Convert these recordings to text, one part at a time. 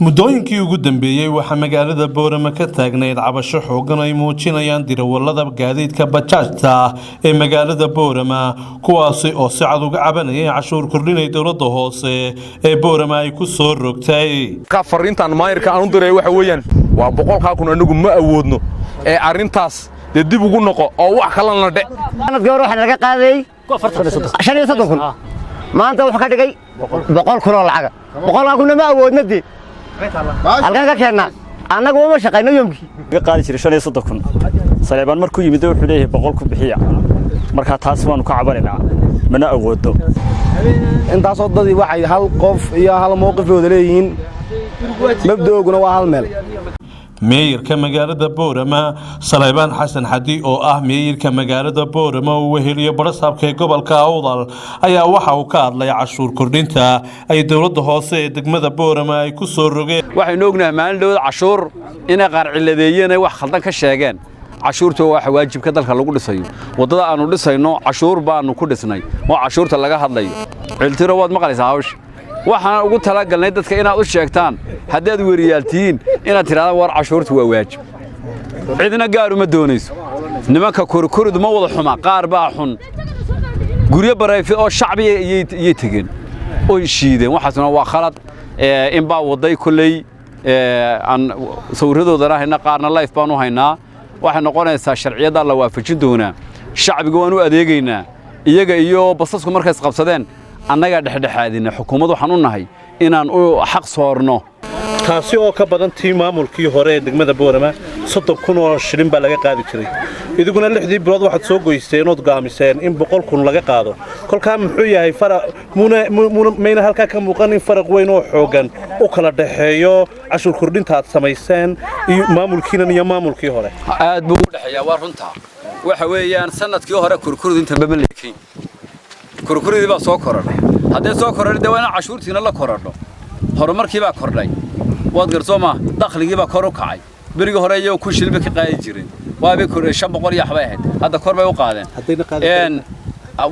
muddooyinkii ugu dambeeyay waxaa magaalada Boorama ka taagnayd cabasho xoogan ay muujinayaan dirawallada gaadiidka bajaajta ee magaalada Boorama kuwaas oo si cad uga cabanayay cashuur kordhinay dawladda hoose ee Boorama ay ku soo rogtay ka fariintan maayirka aan u diray waxa weeyaan waa 100,000 anagu ma awoodno ee arintaas dib ugu noqo oo wax kala la dhig anad gaar waxa laga qaaday 35 maanta waxa ka dhigay 100,000 oo lacag 100,000 ma awoodna dib halkan ka keenna anagu uma shaqeyno yomkii ka qaadi jiray 35 saleebaan markuu yimid wuxuu leeyahay 100 ku bixiya marka taas waanu ka cabanayna mana awoodo intaas oo dadii waxay hal qof iyo hal mowqif wada leeyihiin mabdooguna waa hal meel meeyirka magaalada Boorama Saleebaan Xasan Xadi oo ah meeyirka magaalada Boorama oo weheliyo barasaabka gobolka Awdal ayaa waxa uu ka hadlay cashuur kordhinta ay dawladda hoose ee degmada Boorama ay ku soo rogeen waxaynu ognahay maalin dawlad cashuur inay qaar ciladeeyeen ay wax khaldan ka sheegeen cashuurtu waa waajibka dalka lagu dhisayo wadada aanu dhisayno cashuur baanu ku dhisnay oo cashuurta laga hadlayo ciltiro waad maqlaysaa hawsha waxaan ugu talagalnay dadka inaad u sheegtaan haddaad weeriyaaltiin inaad tiraahdo war cashuurtu waa waajib cidina gaar uma doonayso nimanka korkoridu ma wada xuma qaar baa xun guryo barayfi oo shacbi ay tageen oo shiideen waxaasna waa khalad in baa waday kulay aan sawiradoodana hayna qaarna live baan u haynaa waxa noqonaysa sharciyada la waafajin doona shacbiga waan u adeegaynaa iyaga iyo basasku markay qabsadeen annaga dhexdhexaadina xukuumad waxaan u nahay inaan u xaq soorno taasi oo ka badan tii maamulkii hore ee degmada Boorama 30,000 oo shilin baa laga qaadi jiray iduguna 6 bilood waxaad soo goysteen oo gaamiseen in 100,000 laga qaado kolka muxuu yahay faraq muna halka ka muuqan in faraq weyn oo xoogan oo kala dhaxeeyo cashuur kordhinta aad sameyseen iyo maamulkiina iyo maamulkii hore aad buu u dhaxeeyaa war runta waxa weeyaan sanadkii hore kurkuridinta ma leeyahay kurkuridii baa soo korodhay haddii soo korodhay waa in cashuurtiina la korodho horumarkii baa kordhay waad garsooma dakhligii baa kor u kacay bariga hore iyo ku shilba ka qaadi jireen waa bay kor 500 iyo waxbay ahayd hadda kor bay u qaadeen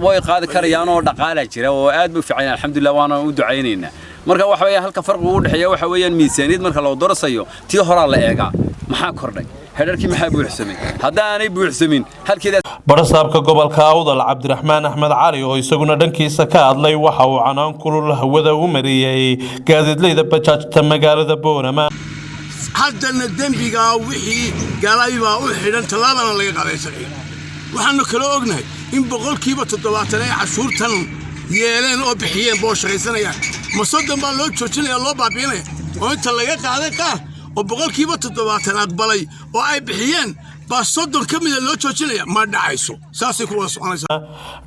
way qaadi karayaan oo dhaqaale jira oo aad u fiican alxamdulillah waana u ducaynaynaa marka waxa weeye halka farqi u dhaxeeya waxa weeyaan miisaaniyad marka loo doorasayo tii hore la eega maxaa kordhay heerarkii maxaa buuxsamay haddaanay buuxsamin halkeeda barasaabka gobolka Awdal Cabdiraxmaan Axmed Cali oo isaguna dhankiisa ka hadlay waxa uu canaan kulul hawada u mariyay gaadiidleyda bajaajta magaalada Boorama haddana dambiga wixii galayba u xidhan talaabana laga qabaysanay waxaanu kala ognahay in 70% ay cashuurtan yeeleen oo bixiyeen boo shaqaysanayaan masodan baa loo joojinaya loo baabiinay oo inta laga qaaday qaar oo 70% aqbalay oo ay bixiyeen baa 30 kamid loo joojinaya ma dhacayso saasi ku wasqanaysa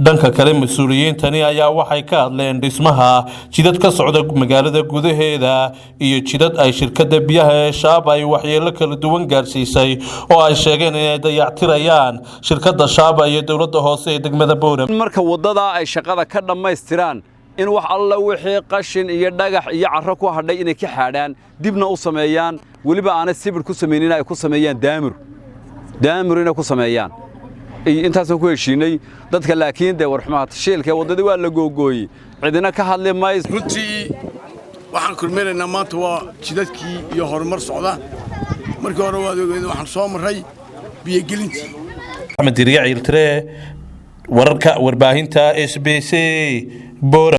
dhanka kale mas'uuliyiintani ayaa waxay ka hadleen dhismaha jidad ka socda magaalada gudaheeda iyo jidad ay shirkadda biyaha ee Shaab ay waxyeello kala duwan gaarsiisay oo ay sheegeen inay dayactirayaan shirkadda Shaab iyo dawladda hoose ee degmada Boorama marka wadada ay shaqada ka dhamaystiraan in wax alla wixii qashin iyo dhagax iyo carro ku hadhay inay ka xaadhaan dibna u sameeyaan waliba aanay sibir ku sameeyeen ay ku sameeyaan daamir inay ku sameeyaan intaas ku heshiinay dadka laakiin de warxumaha tashiilka wadada waa la googooyay cidina ka hadlay mays runtii waxaan kulmeynaa maanta waa jidadkii iyo horumar socda markii hore waxaan soo maray biyo gelintii Ahmed Diriya Iltire wararka warbaahinta SBC Boorama